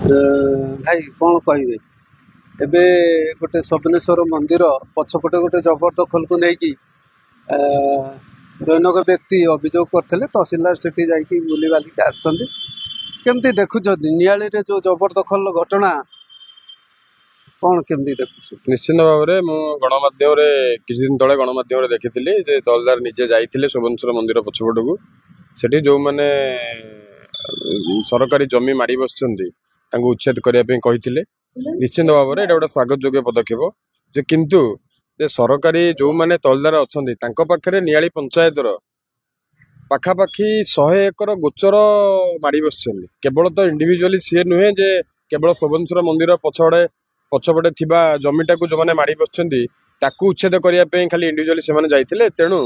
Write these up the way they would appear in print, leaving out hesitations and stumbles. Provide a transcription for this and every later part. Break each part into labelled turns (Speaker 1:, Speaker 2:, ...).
Speaker 1: भाई कौन कहे एबे गोटे सपनेश्वर मंदिर पछपटे गोटे जबरदखल को लेकिन दैनक व्यक्ति अभियोग करते तहसिलदार से बुली बालिक आमती देखुच नियाली जो जबरदखल घटना कौन केमती देखु
Speaker 2: निश्चित भाव में गणमाध्यम किसी दिन तले गणमाध्यम देखी तहसिलदार निजे जाइए शोभनेश्वर मंदिर पछपट को सेठी जो मैंने सरकारी जमी माड़ी बस उच्छेद करने कही निश्चित भाव में गोटे स्वागत योग्य पदक्षेप जे किंतु जे सरकारी जो मैंने तहसिलदार अच्छा पाखे नियाली पंचायत पाखापाखि 100 एकर गोचर माड़ी बस केवल तो इंडिविजुअली सी नुहे जे केवल शोभनेश्वर मंदिर पछपटे थिबा जमीटा को जो मैंने माड़ी बसुँच उच्छेद करने खाली इंडिविजुअली से जाइए तेणु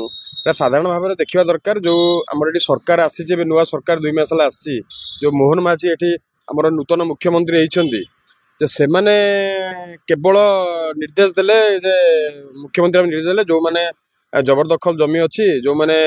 Speaker 2: साधारण भाव में देखा दरकार जो आमर ये सरकार आसी नुआ सरकार 2 मास आसी जो मोहन माझी ये आमर नूतन मुख्यमंत्री होती से माने केवल निर्देश देले मुख्यमंत्री निर्देश देले जो माने जबरदखल जमी अच्छी जो माने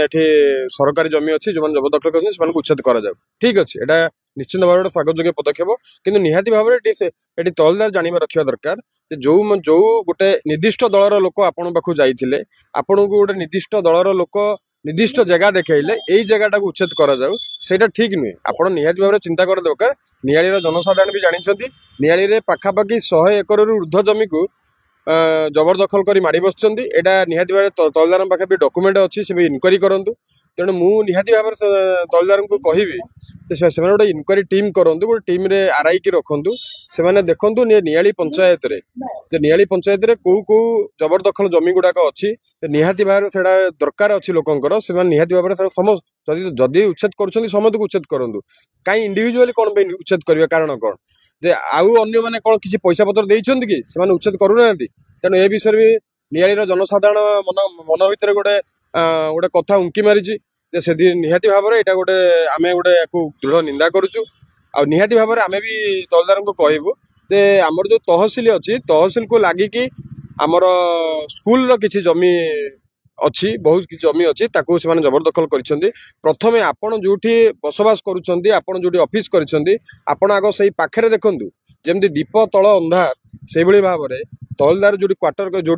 Speaker 2: सरकारी जमी अच्छी जो मैंने जबरदखल कर उच्छेद करा जाऊ ठीक अच्छे एटा निश्चित भाव में स्वागत योग्य पदक्षेप किंतु निहाती भाव में तहसिलदार जाना रखा दरकार जो जो गोटे निर्दिष्ट दलर लोक आपण पाखु जाइए आपण को गोटे निर्दिष्ट दलर लोक निर्दिष्ट जगह देखले यही जगह उच्छेद करा जाऊ सेटा ठीक नुहे आपण निहाती भाव में चिंता कर दरकार नियाली जनसाधारण भी जानी नियाली पाखापाखि 100 एकर ऊर्ध्व जमी को जबरदखल कर माड़ी बसुँच यहाँ निहाती भाव तहसिलदार पाखे भी डॉक्यूमेंट अच्छी से भी इनक्वारी करूँ तेणु मु निहाती भाव तहसिलदार को कहबी गोटे इनक्वारी टीम करूँ गोटे टीम रे आरआई की रखु से देखु नियाली पंचायत नियाली पंचायत कौ कौ जबरदखल जमी गुड़ाक अच्छी निहाती भाव से दरकार अच्छी लोकंर से निहाती भाव में समस्त जदि उच्छेद कर समस्त को उच्छेद करूँ कहीं इंडिविजुअली कौन उच्छेद करेंगे कारण कौन जे आउ अन्य मैंने कौन किसी पैसा पत्र देइछन्ति कि से उच्छेद करूना तेणु ए विषय भी नियाली जनसाधारण मन भर गोटे गोटे कथा उंकी मारी से निहाती भाव में यहाँ गोटे आम गोटे दृढ़ निंदा करुचु आ निहाती भाव में आम भी तहसिलदार को कहबू जे आमर जो तहसिल अच्छी तहसिल को लगिकी आमर स्कूल किसी जमी अच्छी बहुत किसी जमी अच्छी ताकू से जबरदखल कर प्रथमे आपण जो बसवास करुँच आपण जो ऑफिस कर आग से पाखे देखु जमी दीप तल अंधार से भाव में तहसिलदार जो क्वार्टर जो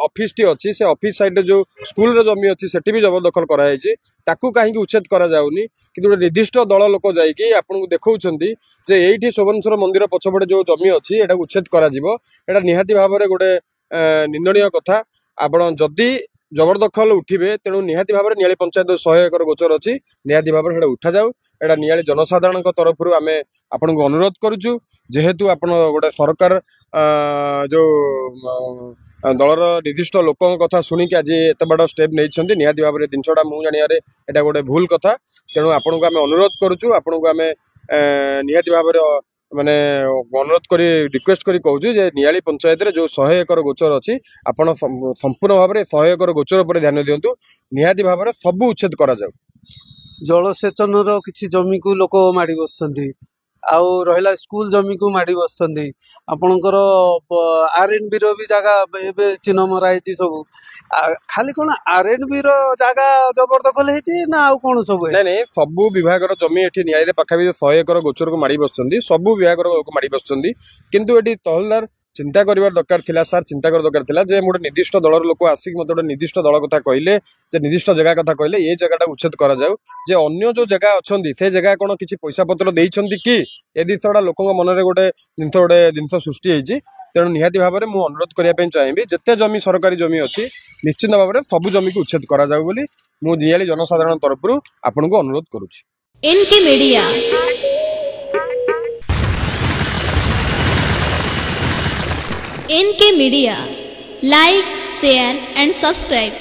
Speaker 2: ऑफिस टी अच्छी से ऑफिस साइड जो स्कूल जमी अच्छी से भी जबरदखल कराई कहीं उच्छेद करा जाउनी कि निर्दिष्ट दल लोक जाइए आपन को देखौछन्ती जे एठी शोभनेश्वर मंदिर पछपटे जो जमी अच्छी एटा उच्छेद करा जिवो एटा निहाती भाव में गोटे निंदनीय कथा आपण जदि जबरदखल उठे तेणु निहाती भाव में नियाली पंचायत 100 एकर गोचर अच्छी निहाती भाव में उठा जाऊ एटा नियाली जनसाधारण तरफ आम आपण को अनुरोध करुचु जेहेतु आपण गोटे सरकार जो दलर निर्दिष्ट लोक कथा शुणिक आज एत बड़ स्टेप नहीं निहाती भाव में जिनसा मुझे जानियारे एटा गोटे भूल कथा तेणु आपण को आम अनुरोध करुचु आपण को आम निहाती भाव में माने अनुरोध करी रिक्वेस्ट करी कहूँ जे नियाली पंचायत रे जो 100 एकर गोचर अच्छी आपण संपूर्ण भाव में 100 एकर गोचर पर ध्यान दिंतु निहाती भाव में सब उच्छेद करा जाऊ
Speaker 1: जलसेचन किसी जमी को लोक माड़ी बसुँच आउ रहा स्कूल जमी को माड़ी बसुँच आपणकर आरएनबी भी जगह ए चिन्ह मराई सब खाली कौन आरएनबी जगह जबरदखल ना आउ कौन सब
Speaker 2: नहीं सबू विभाग जमी ये नियाली पाखापाखि 100 एकर गोचर को माड़ी बसुँच सबू विभाग को माड़ी बसुँच किंतु ये तहसिलदार चिंता कर दरकार थिला सार चिंता कर दरकार थिला जे गोटे निर्दिष्ट दलर लोक आसिक मत गोटे निर्दिष्ट दल कथा कहले जे निर्दिष्ट जगह कथा कहले ये जगह उच्छेद करा जाऊ जे अन्य जो जगह अच्छा से जगह कौन किसी पैसा पत्र देइछन्ति कि ए जिनसा लोक मन में गोटे जिनस सृष्टि होती तेणु निहाती भाव में मुझे अनुरोध करने चाहिए जिते जमी सरकारी जमी अच्छी निश्चित भाव में सबू जमी को उच्छेद करा जाऊ बोली मु नियाली जनसाधारण तरफ आपन को अनुरोध करुछि।
Speaker 3: NK media like share and subscribe.